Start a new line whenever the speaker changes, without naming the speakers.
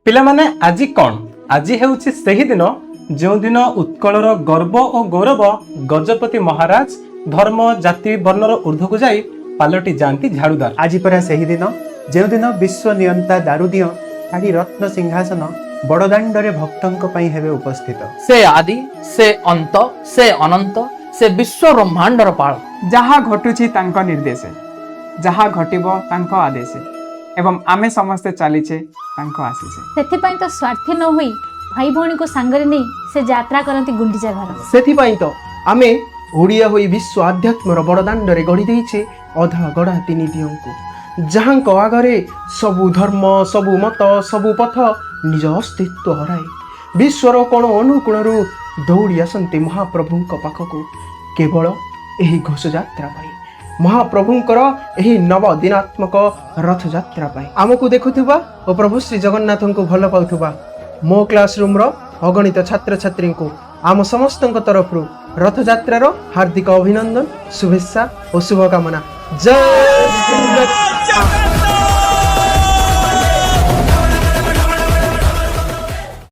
ପିଲାମାନେ ଆଜି କ'ଣ? ଆଜି ହେଉଛି ସେହି ଦିନ ଯେଉଁ ଦିନ ଉତ୍କଳର ଗର୍ବ ଓ ଗୌରବ ଗଜପତି ମହାରାଜ ଧର୍ମ ଜାତି ବର୍ଣ୍ଣର ଊର୍ଦ୍ଧ୍ୱକୁ ଯାଇ ପାଲଟି ଯାଆନ୍ତି ଝାଡ଼ୁଦାର।
ଆଜି ପରା ସେହି ଦିନ ଯେଉଁଦିନ ବିଶ୍ୱ ନିୟନ୍ତା ଦାରୁଦିଅ ଶାଢ଼ୀ ରତ୍ନ ସିଂହାସନ ବଡ଼ଦାଣ୍ଡରେ ଭକ୍ତଙ୍କ ପାଇଁ ହେବେ ଉପସ୍ଥିତ।
ସେ ଆଦି, ସେ ଅନ୍ତ, ସେ ଅନନ୍ତ, ସେ ବିଶ୍ୱ ବ୍ରହ୍ମାଣ୍ଡର ପାଳ।
ଯାହା ଘଟୁଛି ତାଙ୍କ ନିର୍ଦ୍ଦେଶ, ଯାହା ଘଟିବ ତାଙ୍କ ଆଦେଶ, ଏବଂ ଆମେ ସମସ୍ତେ ଚାଲିଛେ ତାଙ୍କ ଆଶିଷେ।
ସେଥିପାଇଁ ତ ସ୍ୱାର୍ଥୀ ନ ହୋଇ ଭାଇ ଭଉଣୀକୁ ସାଙ୍ଗରେ ନେଇ ସେ ଯାତ୍ରା କରନ୍ତି ଗୁଣ୍ଡିଚା ଘର।
ସେଥିପାଇଁ ତ ଆମେ ଓଡ଼ିଆ ହୋଇ ବିଶ୍ୱ ଆଧ୍ୟାତ୍ମର ବଡ଼ଦାଣ୍ଡରେ ଗଢ଼ି ଦେଇଛେ ଅଧା ଗଢ଼ା ତିନି ଦିଅଙ୍କୁ, ଯାହାଙ୍କ ଆଗରେ ସବୁ ଧର୍ମ, ସବୁ ମତ, ସବୁ ପଥ ନିଜ ଅସ୍ତିତ୍ୱ ହରାଏ ବିଶ୍ୱର କୋଣ ଅନୁକୋଣରୁ ଦୌଡ଼ି ଆସନ୍ତି ମହାପ୍ରଭୁଙ୍କ ପାଖକୁ କେବଳ ଏହି ଘୋଷଯାତ୍ରା ପାଇଁ, ମହାପ୍ରଭୁଙ୍କର ଏହି ନବଦିନାତ୍ମକ ରଥଯାତ୍ରା ପାଇଁ। ଆମକୁ ଦେଖୁଥିବା ଓ ପ୍ରଭୁ ଶ୍ରୀ ଜଗନ୍ନାଥଙ୍କୁ ଭଲ ପାଉଥିବା ମୋ କ୍ଲାସରୁମ୍ର ଅଗଣିତ ଛାତ୍ରଛାତ୍ରୀଙ୍କୁ ଆମ ସମସ୍ତଙ୍କ ତରଫରୁ ରଥଯାତ୍ରାର ହାର୍ଦ୍ଦିକ ଅଭିନନ୍ଦନ, ଶୁଭେଚ୍ଛା ଓ ଶୁଭକାମନା। ଜୟ ଶ୍ରୀ